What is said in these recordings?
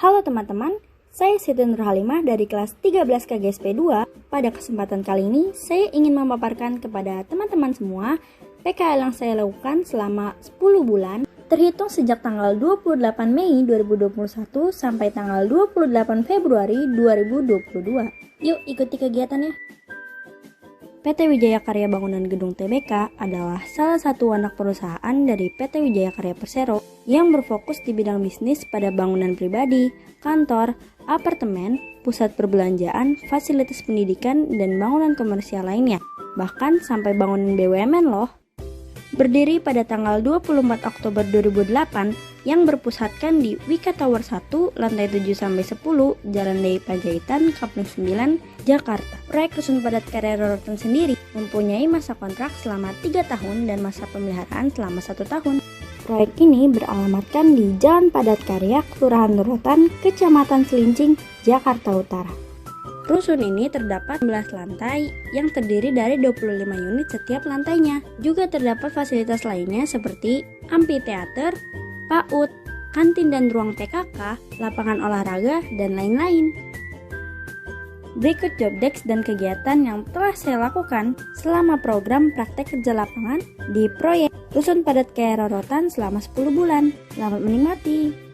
Halo teman-teman, saya Siti Nurhalimah dari kelas 13 KGSP 2. Pada kesempatan kali ini, saya ingin memaparkan kepada teman-teman semua PKL yang saya lakukan selama 10 bulan, terhitung sejak tanggal 28 Mei 2021 sampai tanggal 28 Februari 2022. Yuk ikuti kegiatannya. PT Wijaya Karya Bangunan Gedung TBK adalah salah satu anak perusahaan dari PT Wijaya Karya Persero yang berfokus di bidang bisnis pada bangunan pribadi, kantor, apartemen, pusat perbelanjaan, fasilitas pendidikan, dan bangunan komersial lainnya. Bahkan sampai bangunan BUMN loh. Berdiri pada tanggal 24 Oktober 2008 yang berpusatkan di Wika Tower 1, lantai 7-10, Jalan Dai Panjaitan, Kapling 9, Jakarta. Proyek Rusun Padat Karya Rorotan sendiri mempunyai masa kontrak selama 3 tahun dan masa pemeliharaan selama 1 tahun. Proyek ini beralamatkan di Jalan Padat Karya, Kelurahan Rorotan, Kecamatan Cilincing, Jakarta Utara. Rusun ini terdapat 11 lantai yang terdiri dari 25 unit setiap lantainya. Juga terdapat fasilitas lainnya seperti amphitheater, PAUD, kantin dan ruang PKK, lapangan olahraga, dan lain-lain. Berikut job desk dan kegiatan yang telah saya lakukan selama program praktek kerja lapangan di proyek Rusun Padat Karya Rorotan selama 10 bulan. Selamat menikmati.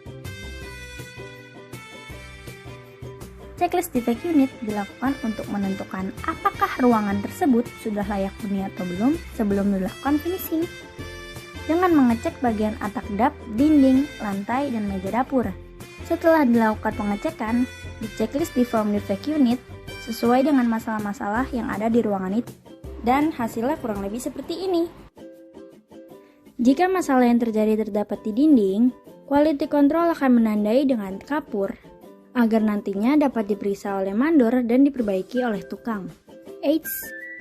Checklist defect unit dilakukan untuk menentukan apakah ruangan tersebut sudah layak huni atau belum sebelum dilakukan finishing. Dengan mengecek bagian atap dap, dinding, lantai, dan meja dapur. Setelah dilakukan pengecekan, di checklist di form defect unit sesuai dengan masalah-masalah yang ada di ruangan itu. Dan hasilnya kurang lebih seperti ini. Jika masalah yang terjadi terdapat di dinding, quality control akan menandai dengan kapur agar nantinya dapat diperiksa oleh mandor dan diperbaiki oleh tukang. Eits,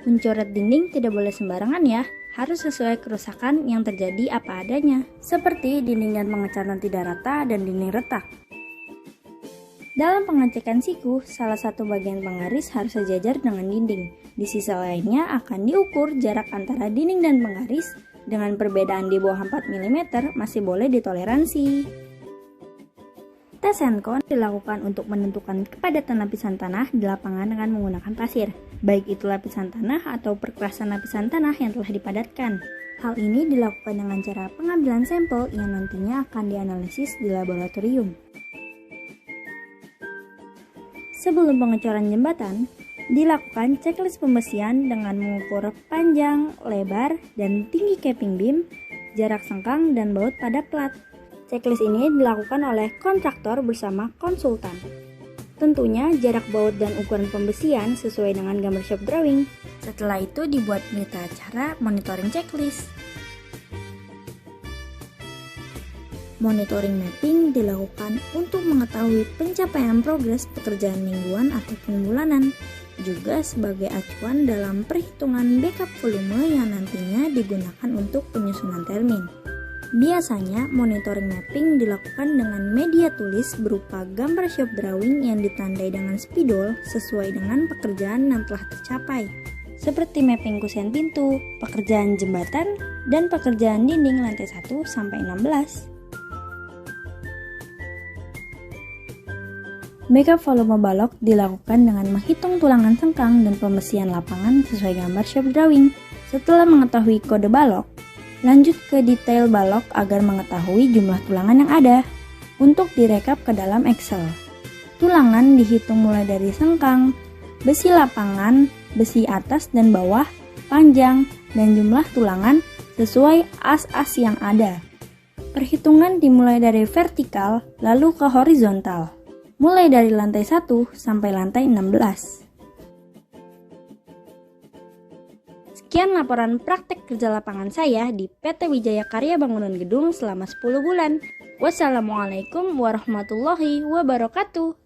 mencoret dinding tidak boleh sembarangan ya, harus sesuai kerusakan yang terjadi apa adanya, seperti dinding dan pengecatan tidak rata dan dinding retak. Dalam pengecekan siku, salah satu bagian penggaris harus sejajar dengan dinding. Di sisi lainnya akan diukur jarak antara dinding dan penggaris dengan perbedaan di bawah 4 mm masih boleh ditoleransi. Tes handcon dilakukan untuk menentukan kepadatan lapisan tanah di lapangan dengan menggunakan pasir, baik itu lapisan tanah atau perkerasan lapisan tanah yang telah dipadatkan. Hal ini dilakukan dengan cara pengambilan sampel yang nantinya akan dianalisis di laboratorium. Sebelum pengecoran jembatan, dilakukan checklist pembersihan dengan mengukur panjang, lebar, dan tinggi capping beam, jarak sengkang, dan baut pada plat. Checklist ini dilakukan oleh kontraktor bersama konsultan. Tentunya jarak baut dan ukuran pembersihan sesuai dengan gambar shop drawing. Setelah itu dibuat berita acara monitoring checklist. Monitoring mapping dilakukan untuk mengetahui pencapaian progres pekerjaan mingguan ataupun bulanan, juga sebagai acuan dalam perhitungan backup volume yang nantinya digunakan untuk penyusunan termin. Biasanya, monitoring mapping dilakukan dengan media tulis berupa gambar shop drawing yang ditandai dengan spidol sesuai dengan pekerjaan yang telah tercapai, seperti mapping kusen pintu, pekerjaan jembatan, dan pekerjaan dinding lantai 1-16. Backup volume balok dilakukan dengan menghitung tulangan sengkang dan pembersihan lapangan sesuai gambar shop drawing. Setelah mengetahui kode balok, lanjut ke detail balok agar mengetahui jumlah tulangan yang ada untuk direkap ke dalam Excel. Tulangan dihitung mulai dari sengkang, besi lapangan, besi atas dan bawah, panjang, dan jumlah tulangan sesuai as-as yang ada. Perhitungan dimulai dari vertikal lalu ke horizontal, mulai dari lantai 1 sampai lantai 16. Sekian laporan praktek kerja lapangan saya di PT Wijaya Karya Bangunan Gedung selama 10 bulan. Wassalamualaikum warahmatullahi wabarakatuh.